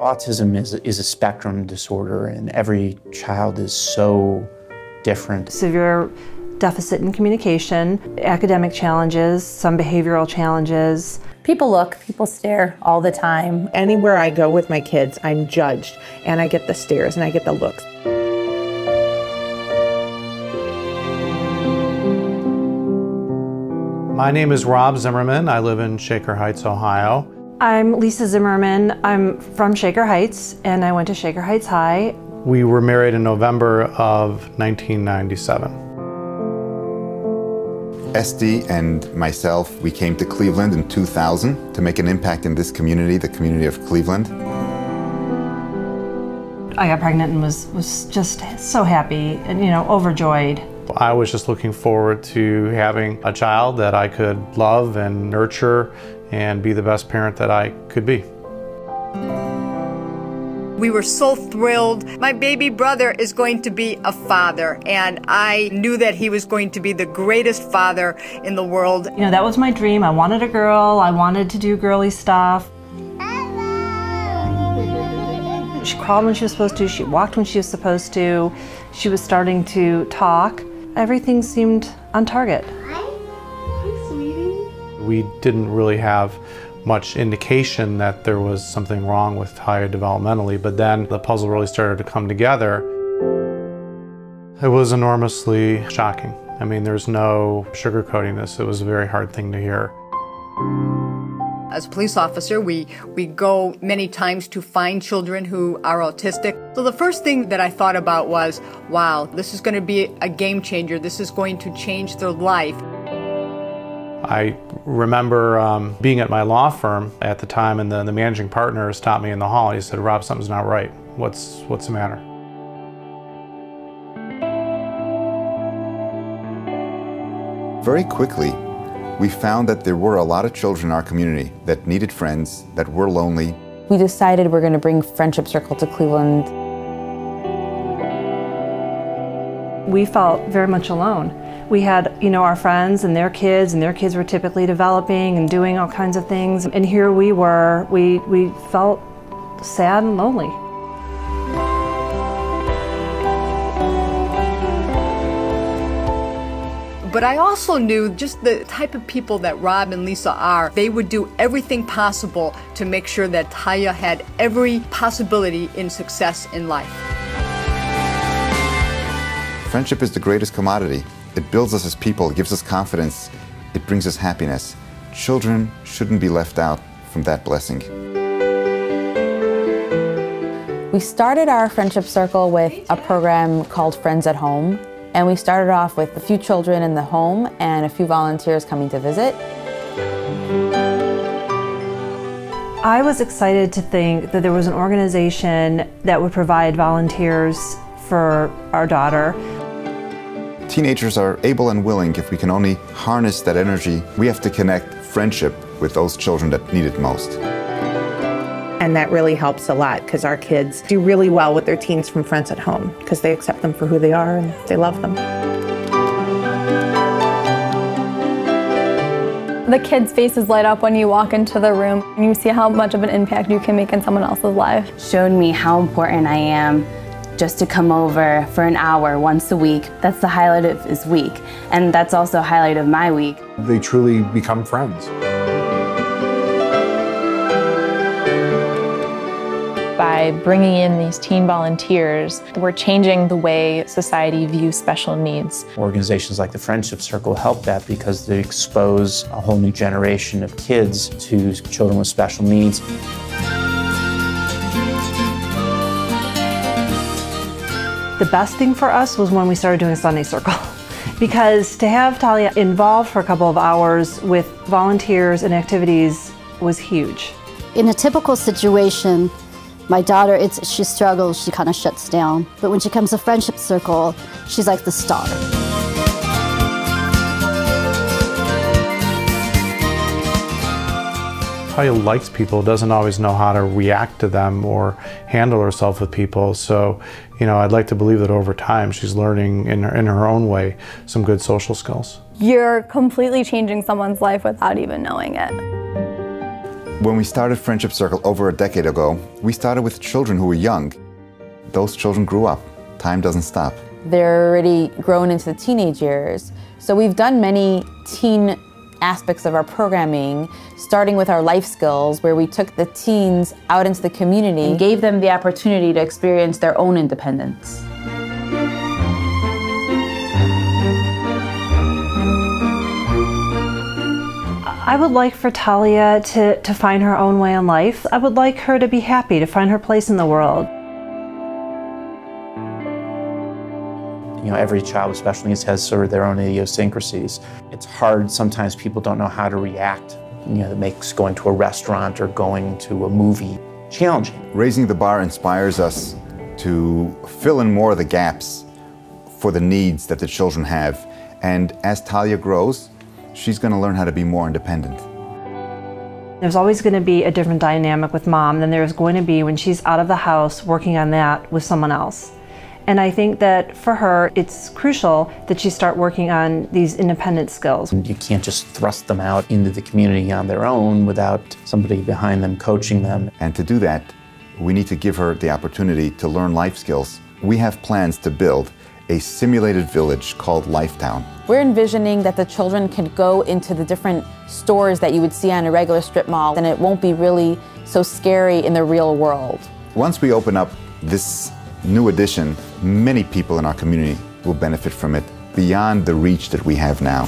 Autism is a spectrum disorder, and every child is so different. Severe deficit in communication, academic challenges, some behavioral challenges. People look, people stare all the time. Anywhere I go with my kids, I'm judged, and I get the stares and I get the looks. My name is Rob Zimmerman. I live in Shaker Heights, Ohio. I'm Lisa Zimmerman. I'm from Shaker Heights, and I went to Shaker Heights High. We were married in November of 1997. Esty and myself, we came to Cleveland in 2000 to make an impact in this community, the community of Cleveland. I got pregnant and was just so happy and, overjoyed. I was just looking forward to having a child that I could love and nurture and be the best parent that I could be. We were so thrilled. My baby brother is going to be a father, and I knew that he was going to be the greatest father in the world. That was my dream. I wanted a girl. I wanted to do girly stuff. She crawled when she was supposed to. She walked when she was supposed to. She was starting to talk. Everything seemed on target. Hi, sweetie. We didn't really have much indication that there was something wrong with Taya developmentally, but then the puzzle really started to come together. It was enormously shocking. I mean, there's no sugarcoating this. It was a very hard thing to hear. As a police officer, we go many times to find children who are autistic. So the first thing that I thought about was, wow, this is going to be a game changer. This is going to change their life. I remember being at my law firm at the time, and the managing partner stopped me in the hall. He said, "Rob, something's not right. What's the matter?" Very quickly, we found that there were a lot of children in our community that needed friends, that were lonely. We decided we're going to bring Friendship Circle to Cleveland. We felt very much alone. We had, our friends and their kids were typically developing and doing all kinds of things. And here we were, we felt sad and lonely. But I also knew just the type of people that Rob and Lisa are. They would do everything possible to make sure that Taya had every possibility in success in life. Friendship is the greatest commodity. It builds us as people, it gives us confidence, it brings us happiness. Children shouldn't be left out from that blessing. We started our Friendship Circle with a program called Friends at Home. And we started off with a few children in the home and a few volunteers coming to visit. I was excited to think that there was an organization that would provide volunteers for our daughter. Teenagers are able and willing if we can only harness that energy. We have to connect friendship with those children that need it most. And that really helps a lot because our kids do really well with their teens from Friends at Home because they accept them for who they are and they love them. The kids' faces light up when you walk into the room and you see how much of an impact you can make in someone else's life. Showed me how important I am just to come over for an hour once a week. That's the highlight of his week, and that's also a highlight of my week. They truly become friends. By bringing in these teen volunteers, we're changing the way society views special needs. Organizations like the Friendship Circle help that because they expose a whole new generation of kids to children with special needs. The best thing for us was when we started doing Sunday Circle. Because to have Talia involved for a couple of hours with volunteers and activities was huge. In a typical situation, my daughter, she struggles, she kind of shuts down. But when she comes to Friendship Circle, she's like the star. Taya likes people, doesn't always know how to react to them or handle herself with people. So, I'd like to believe that over time she's learning in her own way some good social skills. You're completely changing someone's life without even knowing it. When we started Friendship Circle over a decade ago, we started with children who were young. Those children grew up. Time doesn't stop. They're already grown into the teenage years. So we've done many teen aspects of our programming, starting with our life skills, where we took the teens out into the community and gave them the opportunity to experience their own independence. I would like for Talia to find her own way in life. I would like her to be happy, to find her place in the world. You know, every child with special needs has sort of their own idiosyncrasies. It's hard, sometimes people don't know how to react. You know, that makes going to a restaurant or going to a movie challenging. Raising the bar inspires us to fill in more of the gaps for the needs that the children have. And as Talia grows, she's going to learn how to be more independent. There's always going to be a different dynamic with mom than there's going to be when she's out of the house working on that with someone else. And I think that for her, it's crucial that she start working on these independent skills. You can't just thrust them out into the community on their own without somebody behind them coaching them. And to do that, we need to give her the opportunity to learn life skills. We have plans to build a simulated village called Lifetown. We're envisioning that the children can go into the different stores that you would see on a regular strip mall, and it won't be really so scary in the real world. Once we open up this new addition, many people in our community will benefit from it beyond the reach that we have now.